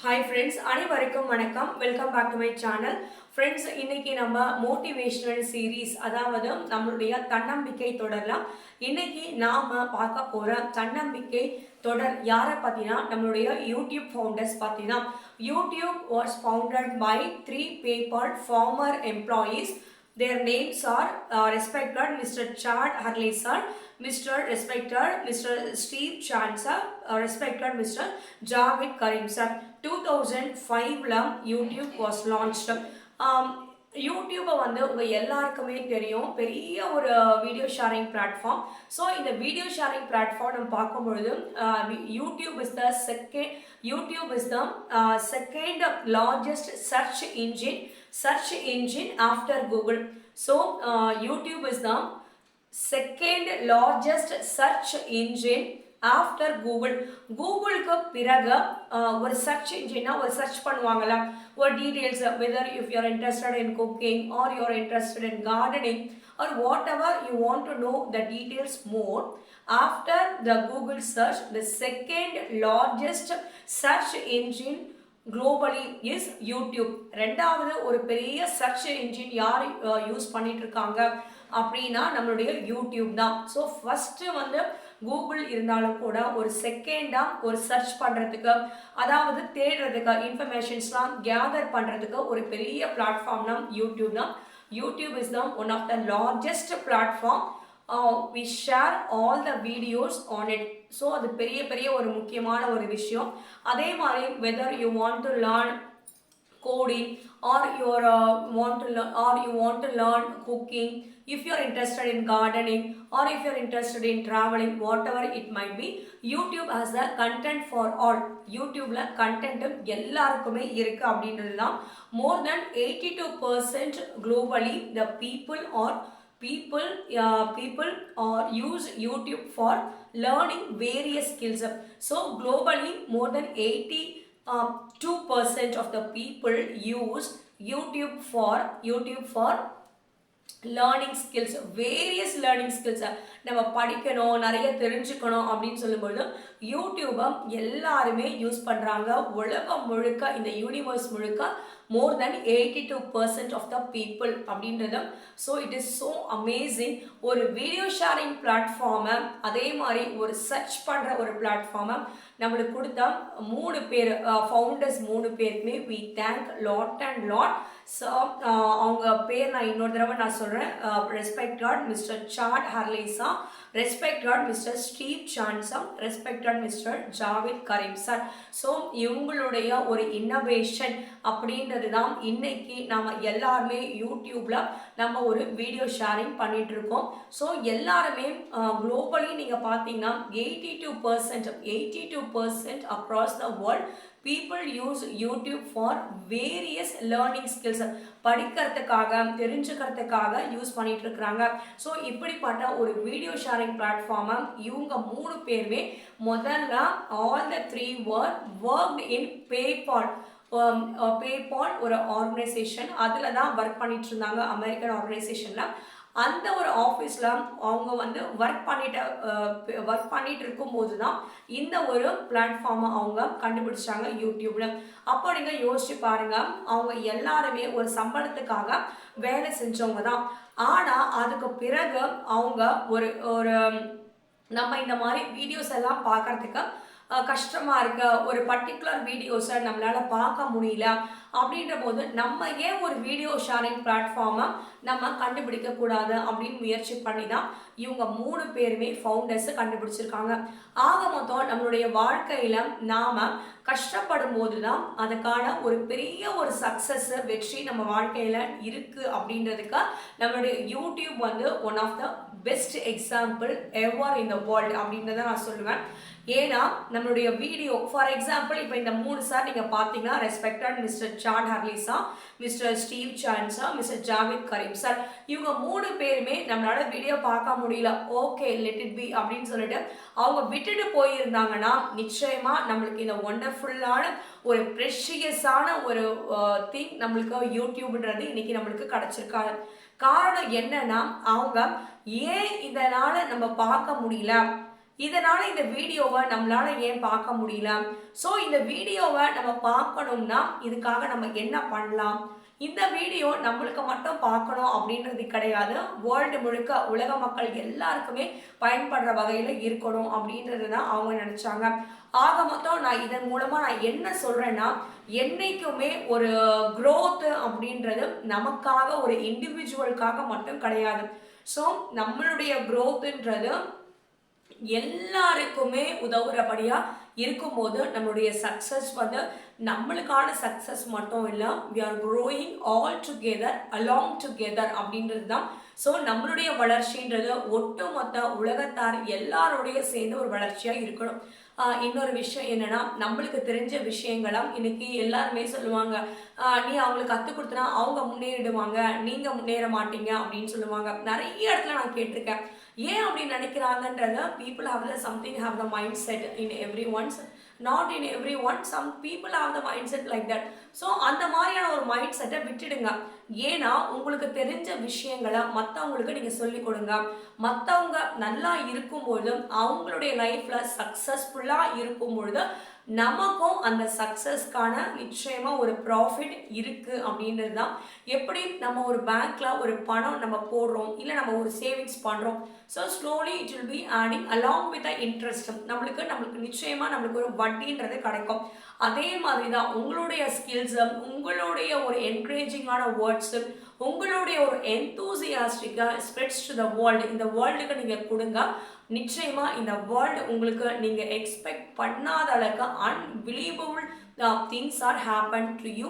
Hi friends, அனைவருக்கும் வணக்கம். Welcome back to my channel. Friends, இன்னைக்கு நம்ம மோட்டிவேஷனல் சீரீஸ், அதாவது நம்மளுடைய தன்னம்பிக்கை தொடரலாம். இன்னைக்கு நாம பார்க்க போற தன்னம்பிக்கை தொடர் யாரை பத்தினா நம்மளுடைய யூடியூப் ஃபவுண்டர்ஸ் பத்தினா. YouTube was founded by 3 people former employees. Their names are respected Mr. Chad Hurley sir, Mr. Steve Chan sir, respected Mr. Javed Karim sir. 2005 YouTube was launched. யூடியூபை வந்து உங்கள் எல்லாருக்குமே தெரியும், பெரிய ஒரு வீடியோ ஷேரிங் பிளாட்ஃபார்ம். ஸோ இந்த video sharing platform நம்ம பார்க்கும்பொழுது YouTube is the second largest search engine after Google. So YouTube is the second largest search engine after Google. கூகுளுக்கு பிறகு ஒரு சர்ச் இன்ஜினா ஒரு சர்ச் பண்ணுவாங்கல்ல, ஒரு details, weather if you are interested in cooking are you are interested in gardening or whatever you want to know the details more. After the Google search, the second largest search engine globally is YouTube. ரெண்டாவது ஒரு பெரிய search engine யார் use பண்ணிட்டு இருக்காங்க அப்படின்னா நம்மளுடைய YouTube தான். So first வந்து கூகுள் இருந்தாலும் கூட ஒரு செகண்டா ஒரு சர்ச் பண்றதுக்கு, அதாவது தேடுறதுக்கு, இன்ஃபர்மேஷன்ஸ்லாம் கேதர் பண்றதுக்கு ஒரு பெரிய பிளாட்ஃபார்ம்னா யூடியூப் தான். யூடியூப் இஸ் தான் one of the largest platform. we share all the videos on it. So அது பெரிய ஒரு முக்கியமான ஒரு விஷயம். அதே மாதிரி whether you want to learn coding or you want to learn cooking, if you are interested in gardening or if you are interested in traveling, whatever it might be, YouTube has the content for all. YouTubeல content எல்லாருக்குமே இருக்கு அப்படின்றதுதான். More than 82% globally the people use YouTube for learning various skills. So globally more than 82% of the people use YouTube for learning skills, various learning skills. நம்ம படிக்கணும், நிறைய தெரிஞ்சுக்கணும் அப்படின்னு சொல்லும்போது யூடியூபை எல்லாருமே யூஸ் பண்றாங்க. உலகம் முழுக்க, இந்த யூனிவர்ஸ் முழுக்க more than 82% of the people அப்படின்றது. So it is so amazing. ஒரு வீடியோ ஷேரிங் பிளாட்ஃபார்மை, அதே மாதிரி ஒரு சர்ச் பண்ற ஒரு பிளாட்ஃபார்மை நம்மளுக்கு கொடுத்த 3 பேர் ஃபவுண்டர்ஸ், 3 பேருக்குமே we thank lot and lot. So அவங்க பேர் நான் இன்னொரு தடவை நான் சொல்றேன். Respected mister Chad Hurley, respected mister Steve Chen, respected mister Jawed Karim sir. So இவங்களுடைய ஒரு இன்னோவேஷன் அப்படின்றது தான் இன்னைக்கு நம்ம எல்லாருமே யூடியூப்ல நம்ம ஒரு வீடியோ ஷேரிங் பண்ணிட்டு இருக்கோம். ஸோ எல்லாருமே குளோபலி நீங்க பார்த்தீங்கன்னா 82% across the world people use YouTube for various learning skills. படிக்கிறதுக்காக, தெரிஞ்சுக்கிறதுக்காக யூஸ் பண்ணிட்டு இருக்கிறாங்க. ஸோ இப்படிப்பட்ட ஒரு வீடியோ ஷேரிங் பிளாட்ஃபார்மை இவங்க 3 பேருமே முதல்ல all the 3 worked in PayPal ஒரு ஆர்கனைசேஷன், அதில் தான் ஒர்க் பண்ணிட்டு இருந்தாங்க, அமெரிக்கன் ஆர்கனைசேஷன்ல. அந்த ஒரு ஆஃபீஸில் அவங்க வந்து ஒர்க் பண்ணிட்டு இருக்கும்போது தான் இந்த ஒரு பிளாட்ஃபார்மை அவங்க கண்டுபிடிச்சாங்க யூடியூப்ல. அப்போ நீங்கள் யோசிச்சு பாருங்க, அவங்க எல்லாருமே ஒரு சம்பளத்துக்காக வேலை செஞ்சவங்க தான். ஆனால் அதுக்கு பிறகு அவங்க ஒரு நம்ம இந்த மாதிரி வீடியோஸ் எல்லாம் பார்க்கறதுக்கு கஷ்டமா இருக்க, ஒரு பர்டிகுலர் வீடியோஸை நம்மளால பார்க்க முடியல அப்படின்ற போது நம்ம ஏன் ஒரு வீடியோ ஷேரிங் பிளாட்ஃபார்மை நம்ம கண்டுபிடிக்க கூடாது அப்படின்னு முயற்சி பண்ணி தான் இவங்க 3 பேருமே ஃபவுண்டர்ஸ் கண்டுபிடிச்சிருக்காங்க. ஆக மொத்தம் நம்மளுடைய வாழ்க்கையில நாம கஷ்டப்படும் போது தான் அதுக்கான ஒரு பெரிய ஒரு சக்சஸ், வெற்றி நம்ம வாழ்க்கையில இருக்கு அப்படின்றதுக்கு நம்மளுடைய யூடியூப் வந்து one of the best example ever in the world அப்படின்றத நான் சொல்லுவேன். ஏன்னா நம்மளுடைய வீடியோ, ஃபார் எக்ஸாம்பிள் இப்போ இந்த 3 சார் நீங்க பார்த்தீங்கன்னா respected mister Chad Hurley, mister Steve Chen, mister Jawed Karim sir, இவங்க 3 பேருமே நம்மளால வீடியோ பார்க்க முடியல, ஓகே லெட் இட் பி அப்படின்னு சொல்லிட்டு அவங்க விட்டுட்டு போயிருந்தாங்கன்னா நிச்சயமா நம்மளுக்கு இந்த ஒண்டர்ஃபுல்லான ஒரு ப்ரெஷியஸான ஒரு திங் நம்மளுக்கு யூடியூப்ன்றது இன்னைக்கு நம்மளுக்கு கிடைச்சிருக்காங்க. காரணம் என்னன்னா அவங்க ஏன் இதனால நம்ம பார்க்க முடியல, இதனால இந்த வீடியோவை நம்மளால ஏன் பார்க்க முடியல? ஸோ இந்த வீடியோவை நம்ம பார்க்கணும்னா இதுக்காக நம்ம என்ன பண்ணலாம்? இந்த வீடியோ நம்மளுக்கு மட்டும் பார்க்கணும் அப்படின்றது கிடையாது. வேர்ல்டு முழுக்க உலக மக்கள் எல்லாருக்குமே பயன்படுற வகையில் இருக்கணும் அப்படின்றது தான் அவங்க நினைச்சாங்க. ஆக மொத்தம் நான் இதன் மூலமா நான் என்ன சொல்றேன்னா, என்னைக்குமே ஒரு growth அப்படின்றது நமக்காக ஒரு இண்டிவிஜுவலுக்காக மட்டும் கிடையாது. ஸோ நம்மளுடைய growthன்றது எல்லாருக்குமே உதவுறபடியா இருக்கும்போது நம்மளுடைய சக்சஸ் வந்து நம்மளுக்கான சக்சஸ் மட்டும் இல்லை, we are growing all together along together அப்படின்றது தான். ஸோ நம்மளுடைய வளர்ச்சின்றது ஒட்டுமொத்த உலகத்தார் எல்லாரோடைய சேர்ந்து ஒரு வளர்ச்சியாக இருக்கணும். இன்னொரு விஷயம் என்னன்னா, நம்மளுக்கு தெரிஞ்ச விஷயங்களாம் இன்னைக்கு எல்லாருமே சொல்லுவாங்க, நீ அவங்களுக்கு கற்றுக் கொடுத்தனா அவங்க முன்னேறிடுவாங்க, நீங்க முன்னேற மாட்டீங்க அப்படின்னு சொல்லுவாங்க. நிறைய இடத்துல நான் கேட்டிருக்கேன். ஏன் அப்படி நினைக்கிறாங்கன்றத, people have the something have the mindset in everyone's, not in everyone, some people have the mindset like that. So அந்த மாதிரியான ஒரு மைண்ட் செட்டை விட்டுடுங்க. ஏன்னா உங்களுக்கு தெரிஞ்ச விஷயங்களை மற்றவங்களுக்கு நீங்கள் சொல்லிக் கொடுங்க. மற்றவங்க நல்லா இருக்கும்பொழுது, அவங்களுடைய லைஃப்ல சக்சஸ்ஃபுல்லாக இருக்கும் பொழுது நமக்கும் அந்த சக்சஸ்க்கான நிச்சயமா ஒரு ப்ராஃபிட் இருக்கு அப்படின்றது தான். எப்படி நம்ம ஒரு பேங்க்ல ஒரு பணம் நம்ம போடுறோம், இல்லை நம்ம ஒரு சேவிங்ஸ் பண்றோம், so slowly it will be adding along with the interest. நம்மளுக்கு நிச்சயமா நம்மளுக்கு ஒரு வட்டின்றது கிடைக்கும். அதே மாதிரி தான் உங்களுடைய ஸ்கில்ஸ், உங்களுடைய ஒரு என்கரேஜிங்கான வேர்ட்ஸ், உங்களுடைய ஒரு என்தூசியாஸ்டிக்கா ஸ்ப்ரெட்ஸ் டு த வேர்ல்டு, இந்த வேர்ல்டுக்கு நீங்க கொடுங்க. நிச்சயமா இந்த வேர்ல்டு உங்களுக்கு நீங்க எக்ஸ்பெக்ட் பண்ணாத அளவுக்கு unbelievable things are happen to you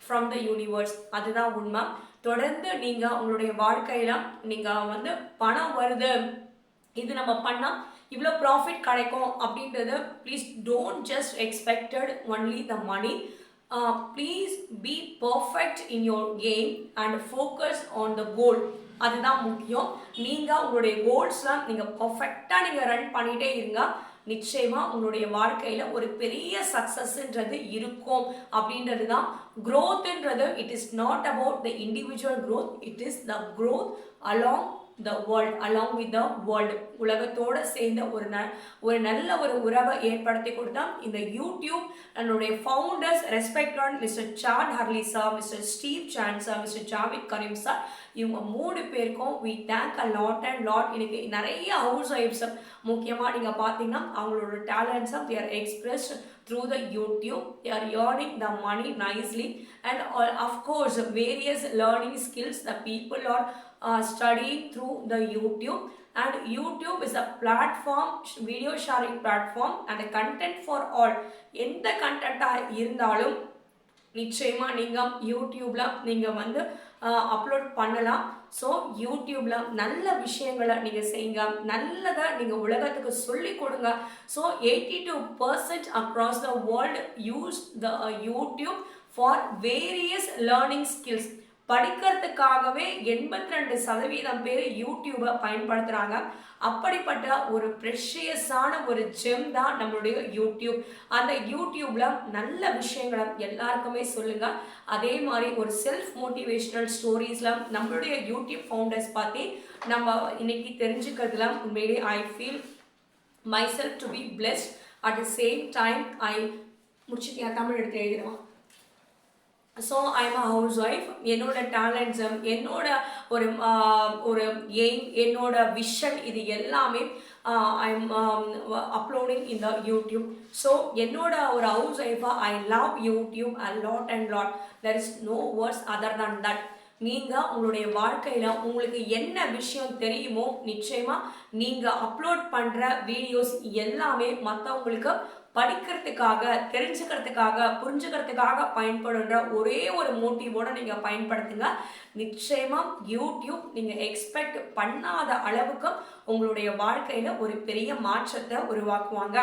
from the universe. அதுதான் உண்மை. தொடர்ந்து நீங்க உங்களுடைய வாழ்க்கையில நீங்க வந்து பணம் வருது, இது நம்ம பண்ணா இவ்வளோ ப்ராஃபிட் கிடைக்கும் அப்படின்றது, please don't just expected only the money. Please be perfect in your game and focus on the goal. அதுதான் முக்கியம். நீங்கள் உங்களுடைய கோல்ஸ்லாம் நீங்கள் பர்ஃபெக்டாக நீங்கள் ரன் பண்ணிகிட்டே இருங்க. நிச்சயமா உங்களுடைய வாழ்க்கையில ஒரு பெரிய சக்சஸ்ன்றது இருக்கும் அப்படின்றது தான். growthன்றது it is not about the individual growth, it is the growth along the world, along with the world. உலகத்தோட சேர்ந்த ஒரு நல்ல ஒரு உறவை ஏற்படுத்தி கொடுத்தா இந்த யூடியூப். என்னுடைய founders respected mister Chad Hurley sir, mister Steve Chen sir, mister Jawed Karim sir, இவங்க 3 பேருக்கும் we thank a lot and lot. இன்னைக்கு நிறைய ஹவுஸ் ஒய்ஃப்ஸ் முக்கியமாக நீங்கள் பார்த்தீங்கன்னா அவங்களோட டேலண்ட்ஸை they are expressed through the YouTube. They are earning the money nicely, and of course various learning skills the people are studying through the YouTube. And YouTube is a platform, video sharing platform and a content for all. எந்த கண்டென்ட்டாக இருந்தாலும் நிச்சயமா நீங்கள் யூடியூப்ல நீங்கள் வந்து upload பண்ணலாம். So யூடியூப்ல நல்ல விஷயங்களை நீங்கள் செய்யுங்க, நல்லதை நீங்கள் உலகத்துக்கு சொல்லி கொடுங்க. So 82% across the world use the YouTube for various learning skills. படிக்கிறதுக்காகவே 82% பேர் யூடியூபை பயன்படுத்துகிறாங்க. அப்படிப்பட்ட ஒரு ப்ரெஷியஸான ஒரு ஜெம் தான் நம்மளுடைய யூடியூப். அந்த யூடியூப்ல நல்ல விஷயங்களை எல்லாருக்குமே சொல்லுங்க. அதே மாதிரி ஒரு செல்ஃப் மோட்டிவேஷனல் ஸ்டோரிஸ்ல நம்மளுடைய யூடியூப் ஃபவுண்டர்ஸ் பார்த்து நம்ம இன்னைக்கு தெரிஞ்சுக்கிறதுல உண்மையிலே I feel myself to be blessed. At the same time I முடிச்சுட்டு தமிழ் எடுத்து எழுதிடுவான். So I'm a housewife. என்னோட டேலண்ட்ஸ், என்னோட ஒரு எய்ம், என்னோட விஷன், இது எல்லாமே I'm uploading in the YouTube. So என்னோட ஒரு ஹவுஸ் ஒய்ஃபாக I love YouTube a lot and lot. There is no words other than that. நீங்கள் உங்களுடைய வாழ்க்கையில் உங்களுக்கு என்ன விஷயம் தெரியுமோ நிச்சயமாக நீங்கள் அப்லோட் பண்ணுற வீடியோஸ் எல்லாமே மற்றவங்களுக்கு படிக்கிறதுக்காக, தெரிஞ்சுக்கிறதுக்காக, புரிஞ்சுக்கிறதுக்காக பயன்படுற ஒரே ஒரு மோட்டிவோட நீங்கள் பயன்படுத்துங்க. நிச்சயமா யூடியூப் நீங்கள் எக்ஸ்பெக்ட் பண்ணாத அளவுக்கு உங்களுடைய வாழ்க்கையில் ஒரு பெரிய மாற்றத்தை உருவாக்குவாங்க.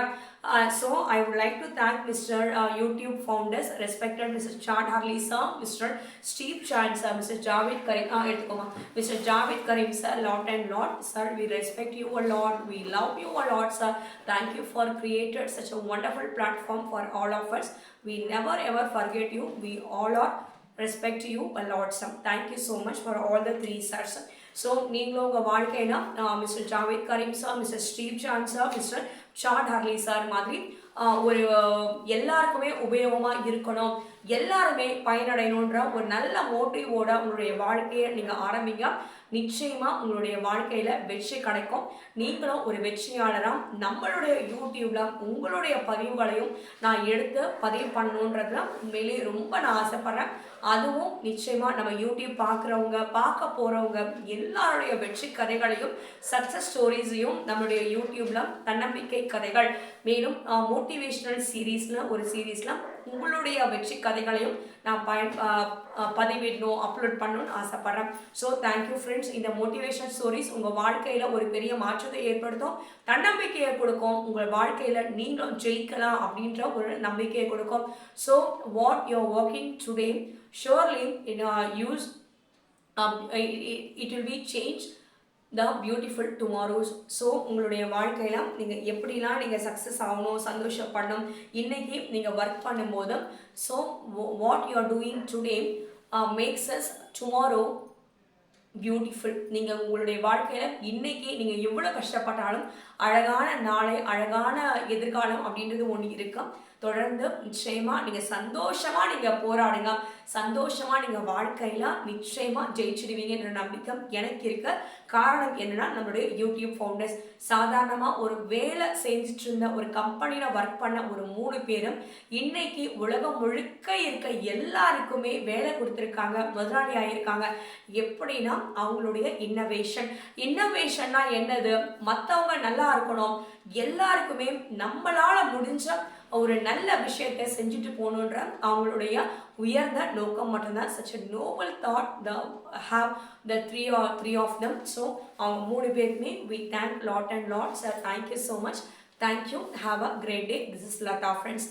So I would like to thank mister YouTube founders respected mister Chad Hurley sir, mister Steve Chen sir, mister Jawed Karim எடுத்துக்கோமா mister Jawed Karim sir, lot and lot. Sir, we respect you a lot, we love you a lot, sir. Thank you for created such a wonderful platform for all of us. We never ever forget you. We all are respect you a lot, sir. Thank you so much for all the 3 sir. So நீங்களும் உங்கள் வாழ்க்கையில mister Jawed Karim sir, mister Steve Chen sir, mister Chad Hurley sir மாதிரி ஒரு எல்லாருக்குமே உபயோகமாக இருக்கணும், எல்லாருமே பயனடையணுன்ற ஒரு நல்ல மோட்டிவோட உங்களுடைய வாழ்க்கையை நீங்கள் ஆரம்பிங்க. நிச்சயமா உங்களுடைய வாழ்க்கையில வெற்றி கிடைக்கும். நீங்களும் ஒரு வெற்றியாளராக நம்மளுடைய யூடியூப்ல உங்களுடைய பதிவுகளையும் நான் எடுத்து பதிவு பண்ணணுன்றதுல உண்மையிலேயே ரொம்ப நான் ஆசைப்படுறேன். அதுவும் நிச்சயமா நம்ம யூடியூப் பார்க்குறவங்க, பார்க்க போறவங்க எல்லாருடைய வெற்றி கதைகளையும் சக்சஸ் ஸ்டோரிஸையும் நம்மளுடைய யூடியூப்ல தன்னம்பிக்கை கதைகள், மேலும் மோட்டிவேஷனல் சீரீஸ்ல ஒரு சீரீஸ்ல உங்களுடைய வெற்றி கதைகளையும் நான் பதிவிடணும், அப்லோட் பண்ணணும்னு ஆசைப்படுறேன். So thank you friends. இந்த மோட்டிவேஷனல் ஸ்டோரிஸ் உங்கள் வாழ்க்கையில் ஒரு பெரிய மாற்றத்தை ஏற்படுத்தும், தன்னம்பிக்கையை கொடுக்கும், உங்கள் வாழ்க்கையில் நீங்களும் ஜெயிக்கலாம் அப்படின்ற ஒரு நம்பிக்கையை கொடுக்கும். So what you are working today surely in use it will be changed the beautiful tomorrows. So உங்களுடைய வாழ்க்கையில் நீங்கள் எப்படிலாம் நீங்கள் சக்ஸஸ் ஆகணும், சந்தோஷப்படணும், இன்னைக்கு நீங்கள் ஒர்க் பண்ணும்போது so what you are doing today makes us tomorrow beautiful. நீங்கள் உங்களுடைய வாழ்க்கையில் இன்னைக்கு நீங்கள் எவ்வளோ கஷ்டப்பட்டாலும் அழகான நாளை, அழகான எதிர்காலம் அப்படின்றது ஒன்று இருக்கும். தொடர்ந்து நிச்சயமாக நீங்கள் சந்தோஷமாக நீங்கள் போராடுங்க, சந்தோஷமாக நீங்கள் வாழ்க்கையில் நிச்சயமாக ஜெயிச்சிடுவீங்கன்ற நம்பிக்கை எனக்கு இருக்க. காரணம் என்னன்னா, நம்மளுடைய யூடியூப் ஃபவுண்டர்ஸ் சாதாரணமாக ஒரு வேலை செஞ்சுட்டு இருந்த ஒரு கம்பெனியில் ஒர்க் பண்ண ஒரு 3 பேரும் இன்னைக்கு உலகம் முழுக்க இருக்க எல்லாருக்குமே வேலை கொடுத்துருக்காங்க, முதலாளி ஆகியிருக்காங்க. எப்படின்னா அவங்களுடைய இன்னோவேஷன்னா என்னது, மற்றவங்க நல்லா இருக்கணும், எல்லாருக்குமே நம்மளால முடிஞ்ச ஒரு நல்ல விஷயத்தை செஞ்சுட்டு போகணுன்ற அவங்களுடைய உயர்ந்த நோக்கம் மட்டும்தான். such a noble thought the have the three of them. So அவங்க 3 பேருக்குமே we thank lot and lot. Sir, thank you so much. Thank you. Have a great day. This is Lata friends.